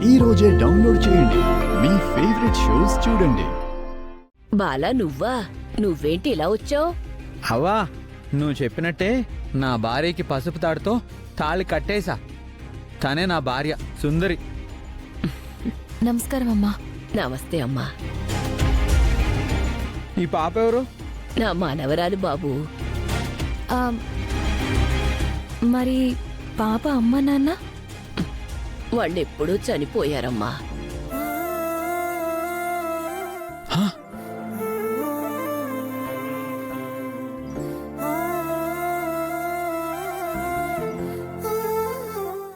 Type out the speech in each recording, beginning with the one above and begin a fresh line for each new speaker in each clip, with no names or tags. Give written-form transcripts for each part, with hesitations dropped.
ఈ రోజే డౌన్లోడ్ చేయండి. మీ ఫేవరెట్ షోస్ చూడండి.
బాలా నువ్వేంటి ఇలా వచ్చావు?
అవ్వా, నువ్వు చెప్పినట్టే నా భార్యకి పసుపు తాడుతో తాళి కట్టేశా. తనే నా భార్య సుందరి.
నమస్కారం అమ్మా.
నమస్తే అమ్మా.
ఈ పాప ఎవరు?
నా మనవరాలు బాబు.
ఆ, మరి పాప అమ్మ నాన్న?
వాళ్ళెప్పుడూ చనిపోయారమ్మా.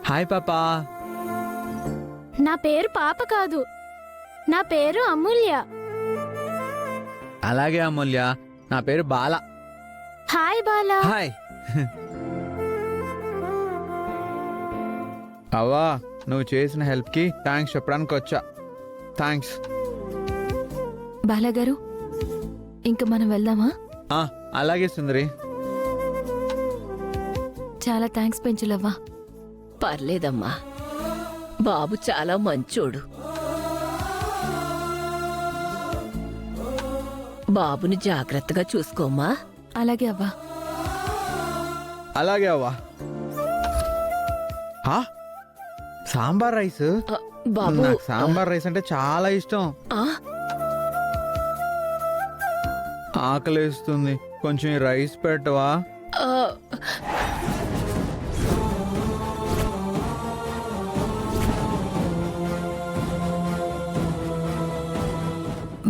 హాయ్ పాపా.
నా పేరు పాప కాదు, నా పేరు అమూల్య.
అలాగే అమూల్య, నా పేరు బాల.
హాయ్ బాలా.
హాయ్. అవ్వా, నువ్వు చేసిన హెల్ప్కి థ్యాంక్స్ చెప్పడానికి వచ్చా. థ్యాంక్స్.
బాలాగారు, ఇంక మనం వెళ్దామా?
అలాగే సుందరి.
చాలా థ్యాంక్స్ పెంచులవ్వా.
పర్లేదమ్మా, బాబు చాలా మంచోడు. బాబుని జాగ్రత్తగా చూసుకోమ్మా.
అలాగే అవ్వా.
అలాగే అవ్వా. సాంబార్ రైస్.
బాబు,
నాకు సాంబార్ రైస్ అంటే చాలా ఇష్టం.
ఆ,
ఆకలేస్తుంది, కొంచెం ఈ రైస్ పెట్టవా?
ఆ,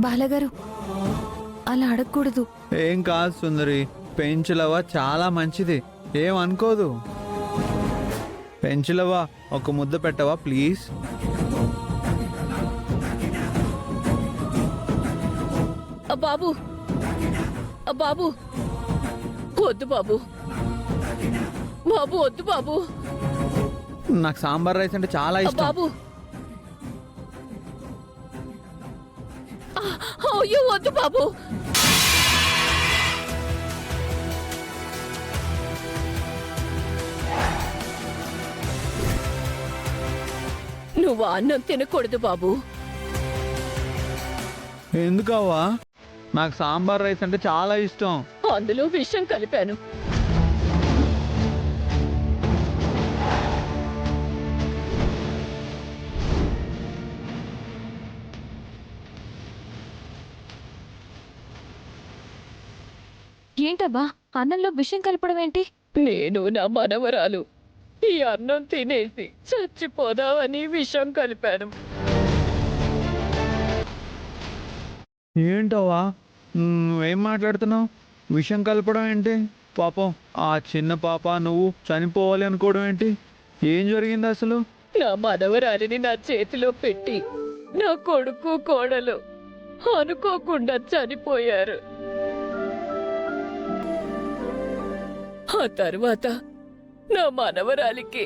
బాలాగారు, అలా అడగకూడదు.
ఏం కాదు సుందరి, పెంచులవ్వ చాలా మంచిది, ఏం అనుకోదు. పెంచులవ్వ, ఒక ముద్ద పెట్టవా ప్లీజ్?
బాబు, బాబు వద్దు బాబు, బాబు వద్దు బాబు.
నాకు సాంబార్ రైస్ అంటే చాలా ఇష్టం.
బాబు, అయ్యో వద్దు బాబు. నువ్వు అన్నం తినకూడదు బాబు.
ఎందుకవ్వా? నాకు సాంబార్ రైస్ అంటే చాలా ఇష్టం.
అందులో విషం కలిపాను.
ఏంటబ్బా, అన్నంలో విషయం కలపడం ఏంటి?
నేను నా మనవరాలు ఈ అన్నం తినేసి చచ్చిపోదామని విషం కలిపాను.
ఏంటవ్వా, నువ్వేం మాట్లాడుతున్నావు? విషం కలపడం ఏంటి? పాపం ఆ చిన్న పాప నువ్వు చనిపోవాలి అనుకోవడం ఏంటి? ఏం జరిగింది అసలు?
నా మనవరాలిని నా చేతిలో పెట్టి నా కొడుకు కోడలు అనుకోకుండా చనిపోయారు. ఆ తర్వాత నా మనవరాలికి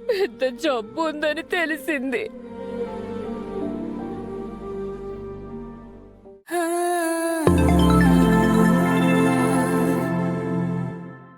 పెద్ద జబ్బు ఉందని తెలిసింది.